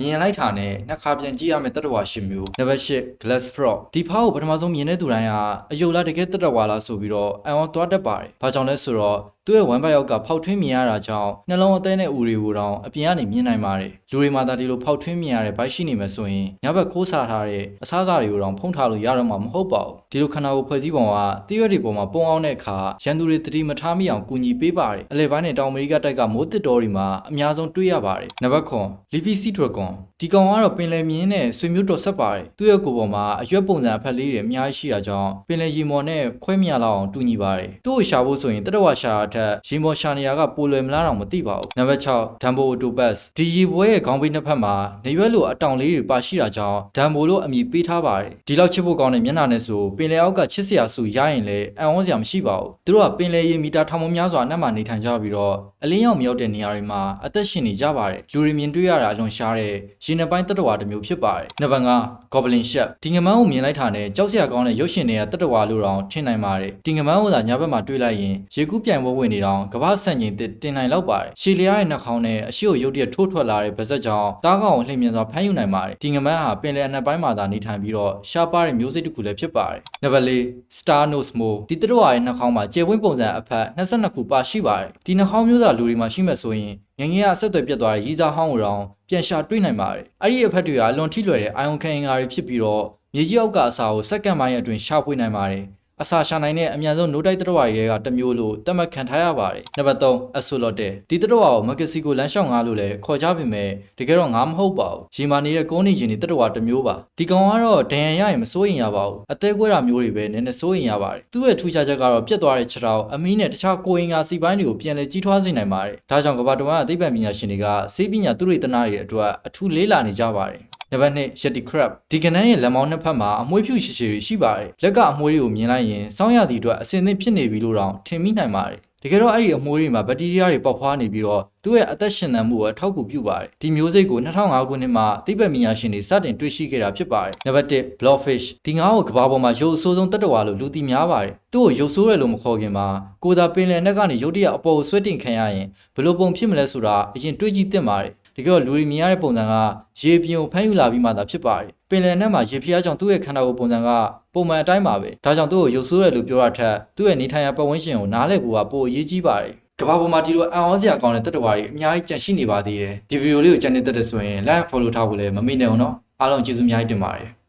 မြင်လိုက်တာနဲ့နှစ်ခါပြန်ကြည့်ရမယ့်တတဝါရှစ်မျိုးနံပါတ်၈ glass frog ဒီဖားကိုပထမဆုံးမြင်တဲ့သူတိုင်းကအယုတ်လားတကယ်တတဝါလားဆိုပြီးတော့အံ့ဩသွားတတ်ပါတယ်။ဘာကြောင့်လဲဆိုတော့သူ့ရဲ့ဝမ်းပိုက်ရောက်ကဖောက်ထွင်းမြင်ရတာကြောင့်နှလုံးအသေးနဲ့ဥတွေကိုတောင်အပြင်ကနေမြင်နိုင်ပါတယ်။လူတွေမှာဒါဒီလိုဖောက်ထွင်းမြင်ရတဲ့ဘိုက်ရှိနေမှာဆိုရင်ညဘက်ခိုးစားထားတဲ့အစားအစာတွေကိုတောင်ဖုံးထားလို့ရတော့မှာမဟုတ်ပါဘူး။ဒီလိုခန္ဓာကိုယ်ဖွဲ့စည်းပုံကတည့်ရွက်တွေပေါ်မှာပုံအောင်တဲ့အခါရန်သူတွေတတိမထားမိအောင်ကူညီပေးပါတယ်။အလဲပိုင်းနဲ့တောင်အမေရိကတိုက်ကမိုးတစ်တော်တွေမှာအများဆုံးတွေ့ရပါတယ်။နံပါတ်9 Leafy Sea Dragon ဒီကောင်ကတော့ပင်လယ်မြင်းနဲ့ဆွေမျိုးတော်ဆက်ပါတယ်။သူ့ရဲ့ကိုယ်ပေါ်မှာအရွက်ပုံစံအဖက်လေးတွေအများကြီးရှိတာကြောင့်ပင်လယ်ရေမော်နဲ့ခွဲမြလောက်အောင်တူညီပါတယ်။သူ့ကိုရှာဖို့ဆိုရင်တတဝါရှာအထက်ရေမော်ရှာနေရကပိုလွယ်မလားတော့မသိပါဘူး။နံပါတ်6 Dumbo Octopus ဒီရေပွဲရဲ့ခေါင်းပိတ်နှစ်ဖက်မှာနေရွက်လိုအတောင်လေးတွေပါရှိတာကြောင့် Dumbo လို့အမည်ပေးထားပါတယ်။ဒီလောက်ချစ်ဖို့ကောင်းတဲ့မျက်နှာနဲ့ဆိုပင်လယ်အောက်ကချစ်စရာစုရရင်လည်းအံ့ဩစရာမရှိပါဘူး။သူတို့ကပင်လယ်ရေမီတာထောင်ပေါင်းများစွာအနက်မှာနေထိုင်ကြပြီးတော့အလင်းရောက်မရောက်တဲ့နေရာတွေမှာအသက်ရှင်နေကြပါတယ်။လူတွေမြင်တွေ့ရတာအလွန်ရှားတဲ့ရေနံပိုင်းတတဝါတစ်မျိုးဖြစ်ပါတယ်။နံပါတ်5 Goblin Shark ဒီငမန်းကိုမြင်လိုက်တာနဲ့ကြောက်စရာကောင်းတဲ့ရုပ်ရှင်တွေကတတဝါလို့တောင်ထင်နိုင်ပါတယ်။ဒီငမန်းကိုသာညဘက်မှာတွေ့လိုက်ရင်ရေကူးပြိုင်ပွဲဝင်နေတောင်ကမ္ဘာဆန့်ကျင်တင်နိုင်လောက်ပါတယ်။ရှည်လျားတဲ့နှာခေါင်းနဲ့အရှိကိုရုပ်တရက်ထိုးထွက်လာတဲ့ဗစက်ကြောင့်တားကောင်ကိုလှိမ့်မြန်စွာဖမ်းယူနိုင်ပါတယ်။ဒီငမန်းဟာပင်လယ်အနက်ပိုင်းမှာသာနေထိုင်ပြီးတော့ရှားပါတဲ့မျိုးစိတ်တစ်ခုလည်းဖြစ်ပါတယ်။နံပါတ်4 Star Nose Mole ဒီတတဝါရဲ့နှာခေါင်းမှာကျယ်ဝန်းပုံစံအဖက်22ခုပါရှိပါတယ်။ဒီနှာခေါင်းမျိုးသားလူတွေမှာရှိမှဆိုရင်ငငယ်ကအဆက်အသွယ်ပြတ်သွားတဲ့ရီစာဟောင်းကိုတောင်ပြန်ရှာတွေ့နိုင်ပါတယ်။အဲ့ဒီအဖက်တွေကအလွန်ထိလွယ်တဲ့အာယုံခံအင်္ဂါတွေဖြစ်ပြီးတော့မြေကြီးအောက်ကအစာကိုစက္ကန့်ပိုင်းအတွင်းရှာဖွေနိုင်ပါတယ်။အစာရှာနိုင်တဲ့အမြန်ဆုံးနိုးတိုက်တတဝါတွေကတစ်မျိုးလို့သတ်မှတ်ခံထားရပါတယ်။နံပါတ်3 Axolotl ဒီတတဝါကိုမက္ကဆီကိုလမ်းလျှောက်ငါလို့လည်းခေါ်ကြပေမဲ့တကယ်တော့ငါမဟုတ်ပါဘူး။ရေမာနေတဲ့ကုန်းနေခြင်းတွေတတဝါတစ်မျိုးပါ။ဒီကောင်ကတော့ဒဏ်ရာရရင်မစိုးရင်ရပါဘူး။အသေးကွဲတာမျိုးတွေပဲနည်းနည်းစိုးရင်ရပါတယ်။သူ့ရဲ့ထူးခြားချက်ကတော့ပြတ်သွားတဲ့ခြေထောက်အမီးနဲ့တခြားကိုယ်အင်္ဂါစီပိုင်းတွေကိုပြန်လည်ကြီးထွားစေနိုင်ပါတယ်။ဒါကြောင့်ကမ္ဘာတစ်ဝန်းအသိပ္ပံပညာရှင်တွေကဆေးပညာသူရိသနာတွေအတွက်အထူးလေးလာနေကြပါတယ်။နံပါတ်2 Yeti Crab ဒီကနန်းရဲ့လက်မောင်းနှစ်ဖက်မှာအမွှေးဖြူရှည်ရှည်တွေရှိပါတယ်။လက်ကအမွှေးတွေကိုမြင်လိုက်ရင်စောင်းရသည့်အတွက်အစင်သင့်ဖြစ်နေပြီလို့တောင်ထင်မိနိုင်ပါတယ်။တကယ်တော့အဲ့ဒီအမွှေးတွေမှာဘက်တီးရီးယားတွေပေါက်ဖွားနေပြီးတော့သူ့ရဲ့အသက်ရှင်သန်မှုကိုအထောက်အကူပြုပါတယ်။ဒီမျိုးစိတ်ကို2005ခုနှစ်မှာသိပ္ပံပညာရှင်တွေစတင်တွေ့ရှိခဲ့တာဖြစ်ပါတယ်။နံပါတ်1 Blobfish ဒီငါးကိုကမ္ဘာပေါ်မှာရုပ်အဆိုးဆုံးတတဝါလို့လူသိများပါတယ်။သူ့ကိုရုပ်ဆိုးတယ်လို့မခေါ်ခင်မှာကိုသာပင်လယ်နက်ကနေရုတ်တရက်အပေါ်ကိုဆွဲတင်ခံရရင်ဘယ်လိုပုံဖြစ်မလဲဆိုတာအရင်တွေးကြည့်သင့်ပါတယ်။ဒီကတော့လူတွေမြင်ရတဲ့ပုံစံကရေပြင်ကိုဖမ်းယူလာပြီးမှသာဖြစ်ပါတယ်။ပင်လယ်နက်မှာရေဖျားကြောင့်သူ့ရဲ့ခန္ဓာကိုယ်ပုံစံကပုံမှန်အတိုင်းပါပဲ။ဒါကြောင့်သူ့ကိုရုပ်ဆိုးတယ်လို့ပြောတာထက်သူ့ရဲ့နေထိုင်ရာပတ်ဝန်းကျင်ကိုနားလည်ဖို့ကပိုအရေးကြီးပါတယ်။ကမ္ဘာပေါ်မှာဒီလိုအံ့ဩစရာကောင်းတဲ့တတဝါတွေအများကြီးကျန်ရှိနေပါသေးတယ်။ဒီဗီဒီယိုလေးကိုကြည့်နေတတ်တဲ့ဆိုရင် like follow ထားဖို့လည်းမမေ့နဲ့အောင်နော်။အားလုံးကျေးဇူးအများကြီးတင်ပါတယ်။